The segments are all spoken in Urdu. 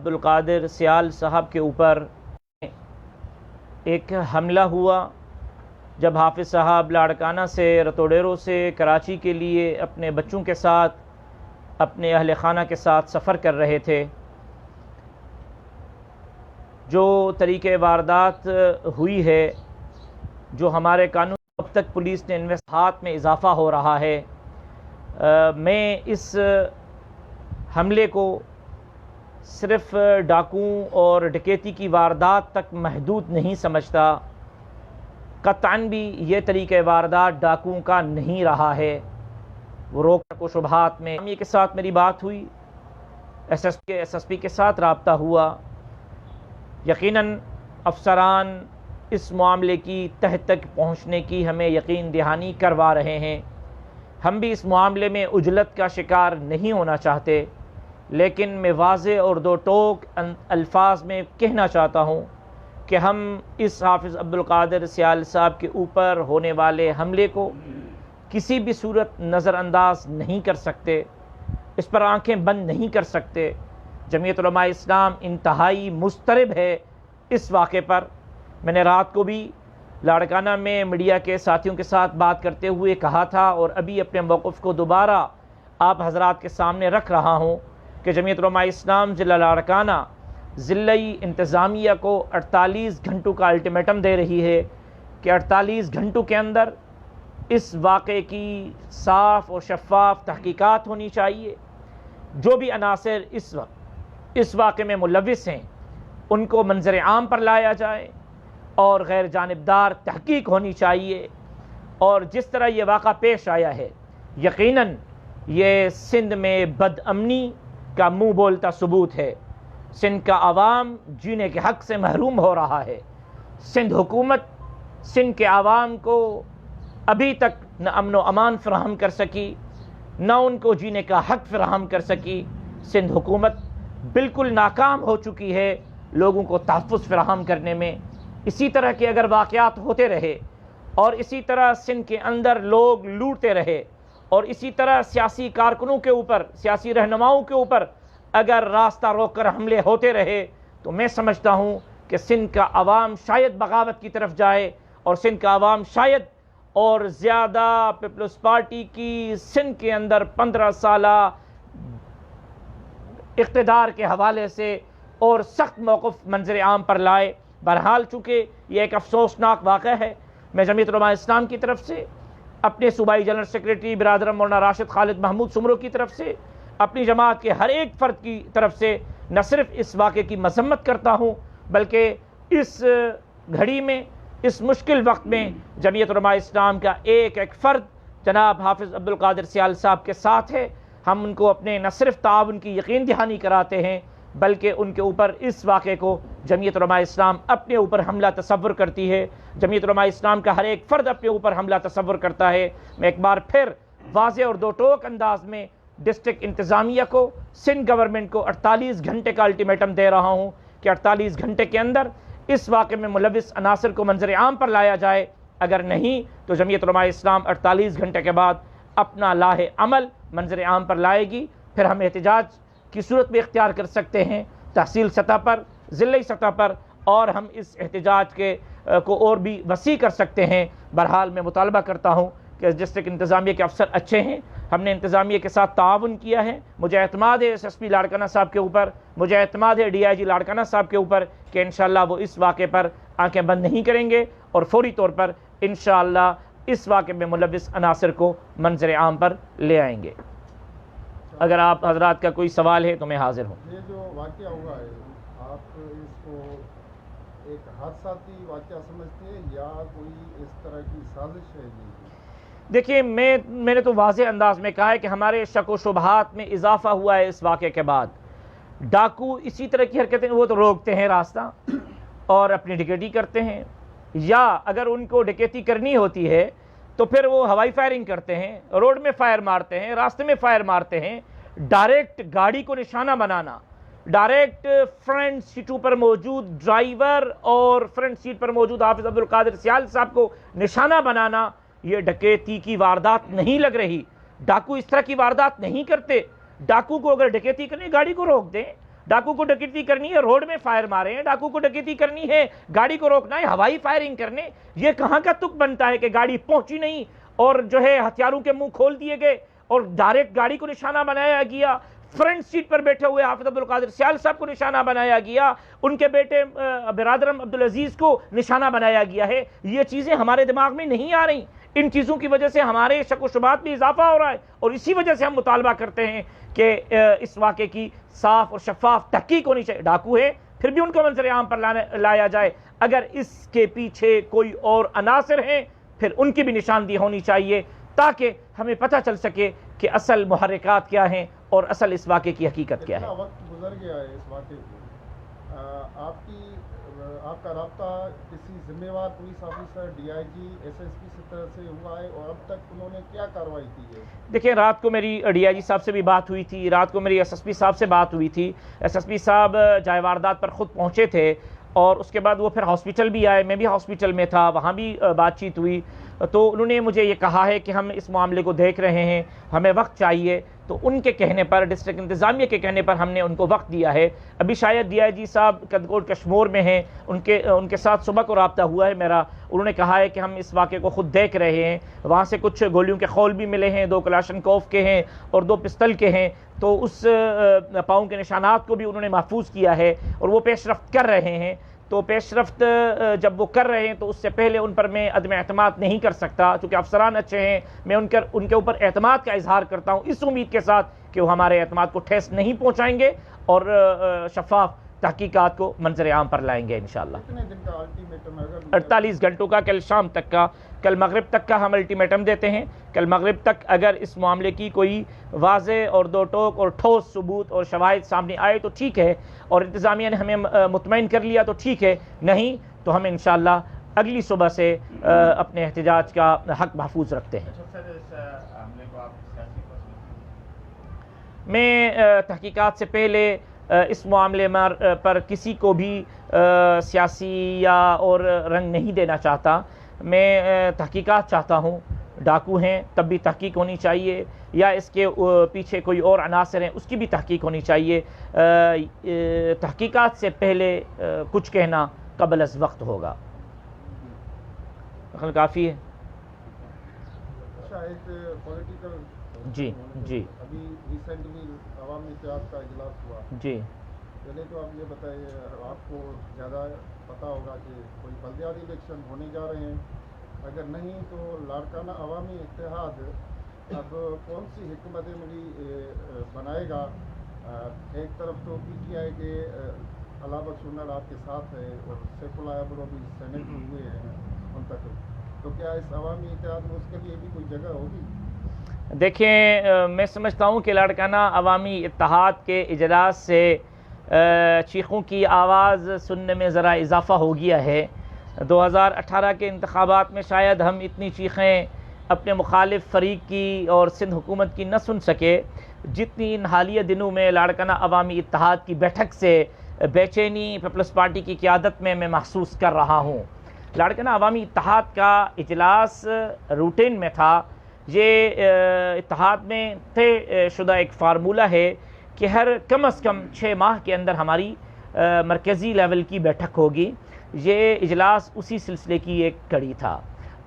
عبدالقادر سیال صاحب کے اوپر ایک حملہ ہوا جب حافظ صاحب لاڑکانہ سے رتوڈیرو سے کراچی کے لیے اپنے بچوں کے ساتھ اپنے اہل خانہ کے ساتھ سفر کر رہے تھے۔ جو طریقۂ واردات ہوئی ہے، جو ہمارے قانون اب تک پولیس نے انویسٹیگیشن میں اضافہ ہو رہا ہے، میں اس حملے کو صرف ڈاکوؤں اور ڈکیتی کی واردات تک محدود نہیں سمجھتا۔ قطعاً بھی یہ طریقۂ واردات ڈاکوؤں کا نہیں رہا ہے۔ وہ روکنے کو شبہات میں کے ساتھ میری بات ہوئی، ایس ایس پی کے ساتھ رابطہ ہوا۔ یقیناً افسران اس معاملے کی تہ تک پہنچنے کی ہمیں یقین دہانی کروا رہے ہیں۔ ہم بھی اس معاملے میں عجلت کا شکار نہیں ہونا چاہتے، لیکن میں واضح اور دو ٹوک الفاظ میں کہنا چاہتا ہوں کہ ہم اس حافظ عبدالقادر سیال صاحب کے اوپر ہونے والے حملے کو کسی بھی صورت نظر انداز نہیں کر سکتے، اس پر آنکھیں بند نہیں کر سکتے۔ جمعیت علماء اسلام انتہائی مضطرب ہے اس واقعے پر۔ میں نے رات کو بھی لاڑکانہ میں میڈیا کے ساتھیوں کے ساتھ بات کرتے ہوئے کہا تھا، اور ابھی اپنے موقف کو دوبارہ آپ حضرات کے سامنے رکھ رہا ہوں کہ جمعیت علماء اسلام ضلع لاڑکانہ ضلعی انتظامیہ کو 48 گھنٹوں کا الٹیمیٹم دے رہی ہے کہ 48 گھنٹوں کے اندر اس واقعے کی صاف اور شفاف تحقیقات ہونی چاہیے۔ جو بھی عناصر اس واقعے میں ملوث ہیں ان کو منظر عام پر لایا جائے اور غیر جانبدار تحقیق ہونی چاہیے۔ اور جس طرح یہ واقعہ پیش آیا ہے، یقیناً یہ سندھ میں بد امنی کا منہ بولتا ثبوت ہے۔ سندھ کا عوام جینے کے حق سے محروم ہو رہا ہے۔ سندھ حکومت سندھ کے عوام کو ابھی تک نہ امن و امان فراہم کر سکی، نہ ان کو جینے کا حق فراہم کر سکی۔ سندھ حکومت بالکل ناکام ہو چکی ہے لوگوں کو تحفظ فراہم کرنے میں۔ اسی طرح کے اگر واقعات ہوتے رہے اور اسی طرح سندھ کے اندر لوگ لوٹتے رہے اور اسی طرح سیاسی کارکنوں کے اوپر، سیاسی رہنماؤں کے اوپر اگر راستہ روک کر حملے ہوتے رہے، تو میں سمجھتا ہوں کہ سندھ کا عوام شاید بغاوت کی طرف جائے، اور سندھ کا عوام شاید اور زیادہ پیپلز پارٹی کی سندھ کے اندر 15 سالہ اقتدار کے حوالے سے اور سخت موقف منظر عام پر لائے۔ بہرحال چونکہ یہ ایک افسوسناک واقعہ ہے، میں جمعیت علماء اسلام کی طرف سے، اپنے صوبائی جنرل سیکریٹری برادر مولانا راشد خالد محمود سمرو کی طرف سے، اپنی جماعت کے ہر ایک فرد کی طرف سے نہ صرف اس واقعے کی مذمت کرتا ہوں، بلکہ اس گھڑی میں، اس مشکل وقت میں جمعیت علماء اسلام کا ایک ایک فرد جناب حافظ عبدالقادر سیال صاحب کے ساتھ ہے۔ ہم ان کو اپنے نہ صرف تعاون کی یقین دہانی کراتے ہیں، بلکہ ان کے اوپر اس واقعے کو جمعیت علماء اسلام اپنے اوپر حملہ تصور کرتی ہے۔ جمعیت علماء اسلام کا ہر ایک فرد اپنے اوپر حملہ تصور کرتا ہے۔ میں ایک بار پھر واضح اور دو ٹوک انداز میں ڈسٹرکٹ انتظامیہ کو، سندھ گورنمنٹ کو 48 گھنٹے کا الٹیمیٹم دے رہا ہوں کہ 48 گھنٹے کے اندر اس واقعے میں ملوث عناصر کو منظر عام پر لایا جائے۔ اگر نہیں تو جمعیت علماء اسلام 48 گھنٹے کے بعد اپنا لاہ عمل منظر عام پر لائے گی۔ پھر ہم احتجاج کی صورت بھی اختیار کر سکتے ہیں تحصیل سطح پر، ضلعی سطح پر، اور ہم اس احتجاج کو اور بھی وسیع کر سکتے ہیں۔ بہرحال میں مطالبہ کرتا ہوں کہ ڈسٹرکٹ انتظامیہ کے افسر اچھے ہیں، ہم نے انتظامیہ کے ساتھ تعاون کیا ہے۔ مجھے اعتماد ہے ایس ایس پی لاڑکانہ صاحب کے اوپر، مجھے اعتماد ہے ڈی آئی جی لاڑکانہ صاحب کے اوپر کہ انشاءاللہ وہ اس واقعے پر آنکھیں بند نہیں کریں گے اور فوری طور پر انشاءاللہ اس واقعے میں ملوث عناصر کو منظر عام پر لے آئیں گے۔ اگر آپ حضرات کا کوئی سوال ہے تو میں حاضر ہوں۔ یہ جو واقعہ ہوا ہے، آپ اس کو ایک حادثاتی واقعہ سمجھتے ہیں یا کوئی اس طرح کی سازش ہے؟ دیکھیے، میں نے تو واضح انداز میں کہا ہے کہ ہمارے شک و شبہات میں اضافہ ہوا ہے اس واقعے کے بعد۔ ڈاکو اسی طرح کی حرکتیں وہ تو روکتے ہیں راستہ اور اپنی ڈکیتی کرتے ہیں، یا اگر ان کو ڈکیتی کرنی ہوتی ہے تو پھر وہ ہوائی فائرنگ کرتے ہیں، روڈ میں فائر مارتے ہیں، راستے میں فائر مارتے ہیں۔ ڈائریکٹ گاڑی کو نشانہ بنانا، ڈائریکٹ فرنٹ سیٹوں پر موجود ڈرائیور اور فرنٹ سیٹ پر موجود حافظ عبدالقادر سیال صاحب کو نشانہ بنانا، یہ ڈکیتی کی واردات نہیں لگ رہی۔ ڈاکو اس طرح کی واردات نہیں کرتے۔ ڈاکو کو اگر ڈکیتی کرنی، گاڑی کو روک دیں، ڈاکو کو ڈکیتی کرنی ہے روڈ میں فائر مارے ہیں، ڈاکو کو ڈکیتی کرنی ہے گاڑی کو روکنا ہے ہوائی فائرنگ کرنے. یہ کہاں کا تک بنتا ہے کہ گاڑی پہنچی نہیں اور جو ہے ہتھیاروں کے منہ کھول دیے گئے اور ڈائریکٹ گاڑی کو نشانہ بنایا گیا. فرنٹ سیٹ پر بیٹھے ہوئے حافظ عبدالقادر سیال صاحب کو نشانہ بنایا گیا، ان کے بیٹے برادرم عبدالعزیز کو نشانہ بنایا گیا ہے. یہ چیزیں ہمارے دماغ میں نہیں آ رہی. ان چیزوں کی وجہ سے ہمارے شک و شبہات میں اضافہ ہو رہا ہے، اور اسی وجہ سے ہم مطالبہ کرتے ہیں کہ اس واقعے کی صاف اور شفاف تحقیق ہونی چاہیے. ڈاکو ہے پھر بھی ان کو منظر عام پر لایا جائے. اگر اس کے پیچھے کوئی اور عناصر ہیں پھر ان کی بھی نشاندہی ہونی چاہیے، تاکہ ہمیں پتہ چل سکے کہ اصل محرکات کیا ہیں اور اصل اس واقعے کی حقیقت کیا ہے. اتنا وقت گزر گیا ہے اس واقعے کو، آپ کا رابطہ کسی ذمہ وار police officer D I G S S P سے طرح سے ہوا ہے، اور اب تک انہوں نے کیا کارروائی کی ہے؟ دیکھیں رات کو میری ڈی آئی جی صاحب سے بھی بات ہوئی تھی، رات کو میری ایس ایس پی صاحب سے بات ہوئی تھی. ایس ایس پی صاحب جائے واردات پر خود پہنچے تھے اور اس کے بعد وہ پھر ہاسپٹل بھی آئے، میں بھی ہاسپٹل میں تھا، وہاں بھی بات چیت ہوئی. تو انہوں نے مجھے یہ کہا ہے کہ ہم اس معاملے کو دیکھ رہے ہیں، ہمیں وقت چاہیے. تو ان کے کہنے پر، ڈسٹرکٹ انتظامیہ کے کہنے پر ہم نے ان کو وقت دیا ہے. ابھی شاید ڈی آئی جی صاحب کدگوٹ کشمور میں ہیں، ان کے ساتھ صبح کو رابطہ ہوا ہے میرا. انہوں نے کہا ہے کہ ہم اس واقعے کو خود دیکھ رہے ہیں. وہاں سے کچھ گولیوں کے خول بھی ملے ہیں، 2 کلاشنکوف کے ہیں اور 2 پستل کے ہیں. تو اس پاؤں کے نشانات کو بھی انہوں نے محفوظ کیا ہے اور وہ پیش رفت کر رہے ہیں. تو پیش رفت جب وہ کر رہے ہیں تو اس سے پہلے ان پر میں عدم اعتماد نہیں کر سکتا، چونکہ افسران اچھے ہیں. میں ان کے اوپر اعتماد کا اظہار کرتا ہوں اس امید کے ساتھ کہ وہ ہمارے اعتماد کو ٹھیس نہیں پہنچائیں گے اور شفاف تحقیقات کو منظر عام پر لائیں گے انشاءاللہ. کتنے دن کا الٹیمیٹم ہے؟ 48 گھنٹوں کا، کل شام تک کا، کل مغرب تک کا ہم الٹیمیٹم دیتے ہیں. کل مغرب تک اگر اس معاملے کی کوئی واضح اور 2 ٹوک اور ٹھوس ثبوت اور شواہد سامنے آئے تو ٹھیک ہے، اور انتظامیہ نے ہمیں مطمئن کر لیا تو ٹھیک ہے، نہیں تو ہم انشاءاللہ اگلی صبح سے اپنے احتجاج کا حق محفوظ رکھتے ہیں. میں تحقیقات سے پہلے اس معاملے پر کسی کو بھی سیاسی یا اور رنگ نہیں دینا چاہتا. میں تحقیقات چاہتا ہوں. ڈاکو ہیں تب بھی تحقیق ہونی چاہیے، یا اس کے پیچھے کوئی اور عناصر ہیں اس کی بھی تحقیق ہونی چاہیے. تحقیقات سے پہلے کچھ کہنا قبل از وقت ہوگا. کافی ہے. اچھا، ایک پولیٹیکل جی ابھی ریسنٹلی عوامی اتحاد کا اجلاس ہوا. جی پہلے تو آپ یہ بتائیے، آپ کو زیادہ پتہ ہوگا کہ کوئی بلدیاتی الیکشن ہونے جا رہے ہیں، اگر نہیں تو لاڑکانہ عوامی اتحاد اب کون سی حکمت عملی بنائے گا؟ ایک طرف تو پی ٹی آئی کے علامہ سنر آپ کے ساتھ ہے اور سیف اللہ ابرو بھی سینیٹر ہوئے ہیں ان تک، تو کیا اس عوامی اتحاد میں اس کے لیے بھی کوئی جگہ ہوگی؟ دیکھیں میں سمجھتا ہوں کہ لاڑکانہ عوامی اتحاد کے اجلاس سے چیخوں کی آواز سننے میں ذرا اضافہ ہو گیا ہے. 2018 کے انتخابات میں شاید ہم اتنی چیخیں اپنے مخالف فریق کی اور سندھ حکومت کی نہ سن سکے جتنی ان حالیہ دنوں میں لاڑکانہ عوامی اتحاد کی بیٹھک سے بے چینی پیپلز پارٹی کی قیادت میں محسوس کر رہا ہوں. لاڑکانہ عوامی اتحاد کا اجلاس روٹین میں تھا. یہ اتحاد میں طے شدہ ایک فارمولہ ہے کہ ہر کم از کم 6 ماہ کے اندر ہماری مرکزی لیول کی بیٹھک ہوگی. یہ اجلاس اسی سلسلے کی ایک کڑی تھا،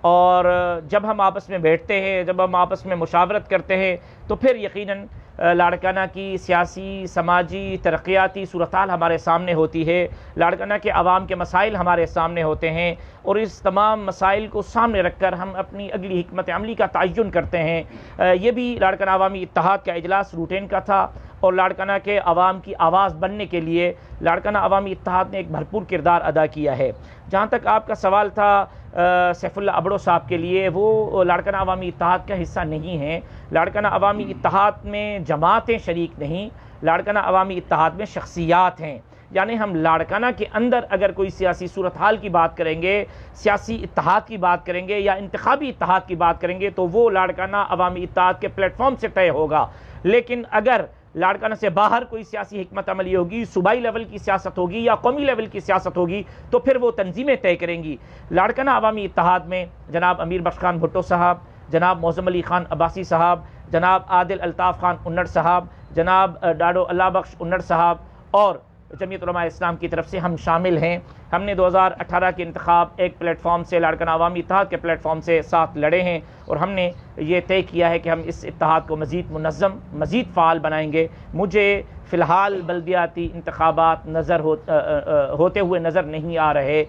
اور جب ہم آپس میں بیٹھتے ہیں، جب ہم آپس میں مشاورت کرتے ہیں تو پھر یقیناً لاڑکانہ کی سیاسی، سماجی، ترقیاتی صورتحال ہمارے سامنے ہوتی ہے. لاڑکانہ کے عوام کے مسائل ہمارے سامنے ہوتے ہیں، اور اس تمام مسائل کو سامنے رکھ کر ہم اپنی اگلی حکمت عملی کا تعین کرتے ہیں. یہ بھی لاڑکانہ عوامی اتحاد کا اجلاس روٹین کا تھا، اور لاڑکانہ کے عوام کی آواز بننے کے لیے لاڑکانہ عوامی اتحاد نے ایک بھرپور کردار ادا کیا ہے. جہاں تک آپ کا سوال تھا سیف اللہ ابڑو صاحب کے لیے، وہ لاڑکانہ عوامی اتحاد کا حصہ نہیں ہیں. لاڑکانہ عوامی اتحاد میں جماعتیں شریک نہیں، لاڑکانہ عوامی اتحاد میں شخصیات ہیں. یعنی ہم لاڑکانہ کے اندر اگر کوئی سیاسی صورتحال کی بات کریں گے، سیاسی اتحاد کی بات کریں گے یا انتخابی اتحاد کی بات کریں گے تو وہ لاڑکانہ عوامی اتحاد کے پلیٹ فارم سے طے ہوگا. لیکن اگر لاڑکانہ سے باہر کوئی سیاسی حکمت عملی ہوگی، صوبائی لیول کی سیاست ہوگی یا قومی لیول کی سیاست ہوگی، تو پھر وہ تنظیمیں طے کریں گی. لاڑکانہ عوامی اتحاد میں جناب امیر بخش خان بھٹو صاحب، جناب معظم علی خان عباسی صاحب، جناب عادل الطاف خان انڑ صاحب، جناب ڈاڈو اللہ بخش انڑ صاحب اور جمعیت علماء اسلام کی طرف سے ہم شامل ہیں. ہم نے 2018 کے انتخاب ایک پلیٹ فارم سے لاڑکانہ عوامی اتحاد کے پلیٹ فارم سے ساتھ لڑے ہیں اور ہم نے یہ طے کیا ہے کہ ہم اس اتحاد کو مزید منظم مزید فعال بنائیں گے. مجھے فی الحال بلدیاتی انتخابات ہوتے ہوئے نظر نہیں آ رہے.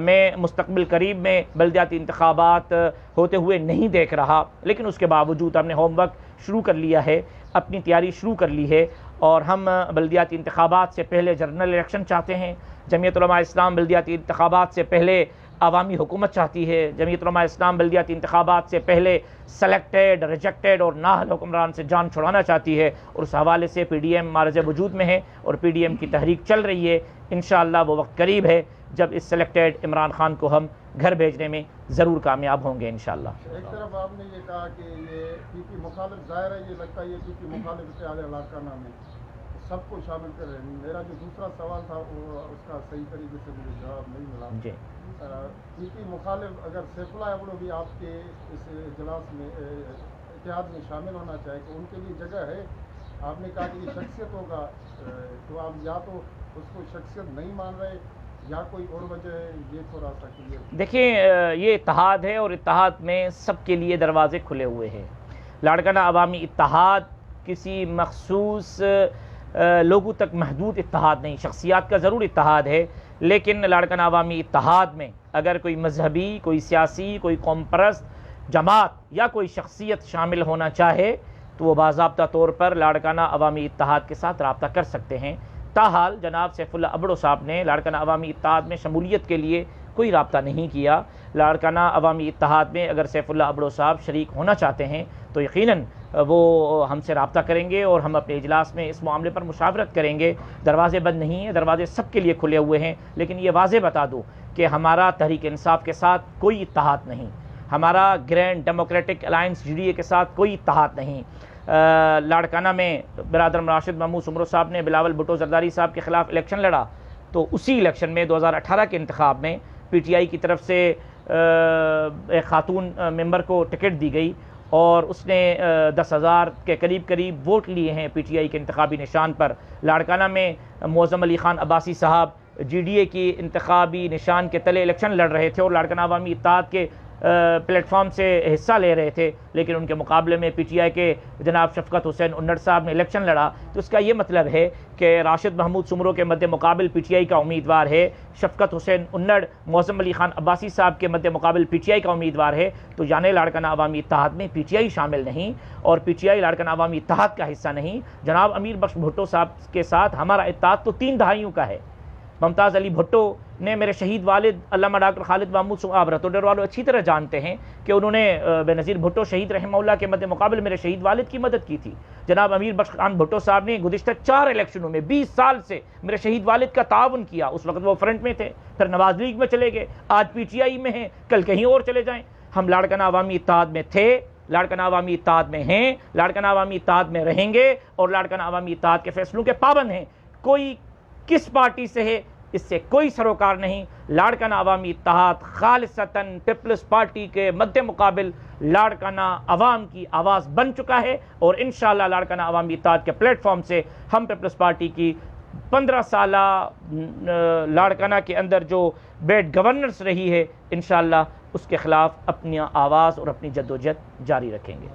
میں مستقبل قریب میں بلدیاتی انتخابات ہوتے ہوئے نہیں دیکھ رہا، لیکن اس کے باوجود ہم نے ہوم ورک شروع کر لیا ہے، اپنی تیاری شروع کر لی ہے اور ہم بلدیاتی انتخابات سے پہلے جنرل الیکشن چاہتے ہیں. جمعیت علماء اسلام بلدیاتی انتخابات سے پہلے عوامی حکومت چاہتی ہے. جمعیت علماء اسلام بلدیاتی انتخابات سے پہلے سلیکٹڈ، ریجیکٹڈ اور نااہل حکمران سے جان چھڑانا چاہتی ہے، اور اس حوالے سے پی ڈی ایم معرض وجود میں ہے اور پی ڈی ایم کی تحریک چل رہی ہے. انشاءاللہ وہ وقت قریب ہے جب اس سلیکٹڈ عمران خان کو ہم گھر بھیجنے میں ضرور کامیاب ہوں گے انشاءاللہ. ایک طرف آپ نے یہ کہا کہ یہ پی پی مخالف ظاہر ہے، یہ لگتا ہے یہ پی پی مخالف اتحاد لاڑکانہ میں سب کو شامل کر رہے ہیں. میرا جو دوسرا سوال تھا وہ اس کا صحیح طریقے سے مجھے جواب نہیں ملا. جی پی پی مخالف اگر سیف اللہ ایبڑو بھی آپ کے اس اجلاس میں اتحاد میں شامل ہونا چاہے تو ان کے لیے جگہ ہے. آپ نے کہا کہ یہ شخصیت ہوگا، تو آپ یا تو اس کو شخصیت نہیں مان رہے یا کوئی اور وجہ ہے، یہ تھوڑا سا کلیئر. دیکھیں، یہ اتحاد ہے اور اتحاد میں سب کے لیے دروازے کھلے ہوئے ہیں. لاڑکانہ عوامی اتحاد کسی مخصوص لوگوں تک محدود اتحاد نہیں، شخصیات کا ضرور اتحاد ہے، لیکن لاڑکانہ عوامی اتحاد میں اگر کوئی مذہبی، کوئی سیاسی، کوئی قوم پرست جماعت یا کوئی شخصیت شامل ہونا چاہے تو وہ باضابطہ طور پر لاڑکانہ عوامی اتحاد کے ساتھ رابطہ کر سکتے ہیں. تاحال جناب سیف اللہ ایبڑو صاحب نے لاڑکانہ عوامی اتحاد میں شمولیت کے لیے کوئی رابطہ نہیں کیا. لاڑکانہ عوامی اتحاد میں اگر سیف اللہ ایبڑو صاحب شریک ہونا چاہتے ہیں تو یقیناً وہ ہم سے رابطہ کریں گے اور ہم اپنے اجلاس میں اس معاملے پر مشاورت کریں گے. دروازے بند نہیں ہیں، دروازے سب کے لیے کھلے ہوئے ہیں. لیکن یہ واضح بتا دوں کہ ہمارا تحریک انصاف کے ساتھ کوئی اتحاد نہیں، ہمارا grand democratic alliance G D A کے ساتھ کوئی اتحاد نہیں. لاڑکانہ میں برادر راشد محمود سمرو صاحب نے بلاول بھٹو زرداری صاحب کے خلاف الیکشن لڑا تو اسی الیکشن میں 2018 کے انتخاب میں پی ٹی آئی کی طرف سے ایک خاتون ممبر کو ٹکٹ دی گئی اور اس نے 10,000 کے قریب ووٹ لیے ہیں پی ٹی آئی کے انتخابی نشان پر. لاڑکانہ میں معظم علی خان عباسی صاحب جی ڈی اے کی انتخابی نشان کے تلے الیکشن لڑ رہے تھے اور لاڑکانہ عوامی اتحاد کے پلیٹ فارم سے حصہ لے رہے تھے، لیکن ان کے مقابلے میں پی ٹی آئی کے جناب شفقت حسین انڑ صاحب نے الیکشن لڑا. تو اس کا یہ مطلب ہے کہ راشد محمود سمرو کے مد مقابل پی ٹی آئی کا امیدوار ہے، شفقت حسین انڑ معظم علی خان عباسی صاحب کے مد مقابل پی ٹی آئی کا امیدوار ہے. تو یعنی لاڑکانہ عوامی اتحاد میں پی ٹی آئی شامل نہیں اور پی ٹی آئی لاڑکانہ عوامی اتحاد کا حصہ نہیں. جناب امیر بخش بھٹو صاحب کے ساتھ ہمارا اتحاد تو 3 دہائیوں کا ہے. ممتاز علی بھٹو نے میرے شہید والد علامہ ڈاکٹر خالد محمود آپ رتوڈر والوں اچھی طرح جانتے ہیں کہ انہوں نے بے نظیر بھٹو شہید رحمہ اللہ کے مد مقابل میرے شہید والد کی مدد کی تھی. جناب امیر بخش خان بھٹو صاحب نے گزشتہ 4 الیکشنوں میں 20 سال سے میرے شہید والد کا تعاون کیا. اس وقت وہ فرنٹ میں تھے، پھر نواز لیگ میں چلے گئے، آج پی ٹی آئی میں ہیں، کل کہیں اور چلے جائیں. ہم لاڑکانہ عوامی اتحاد میں تھے، لاڑکانہ عوامی اتحاد میں ہیں، لاڑکانہ عوامی اتحاد میں رہیں گے اور لاڑکانہ عوامی اتحاد کے فیصلوں کے پابند ہیں. کوئی کس پارٹی سے ہے اس سے کوئی سروکار نہیں. لاڑکانہ عوامی اتحاد خالصتاً پیپلز پارٹی کے مد مقابل لاڑکانہ عوام کی آواز بن چکا ہے اور انشاءاللہ لاڑکانہ عوامی اتحاد کے پلیٹ فارم سے ہم پیپلز پارٹی کی 15 سالہ لاڑکانہ کے اندر جو بیڈ گورننس رہی ہے انشاءاللہ اس کے خلاف اپنی آواز اور اپنی جدوجہد جاری رکھیں گے.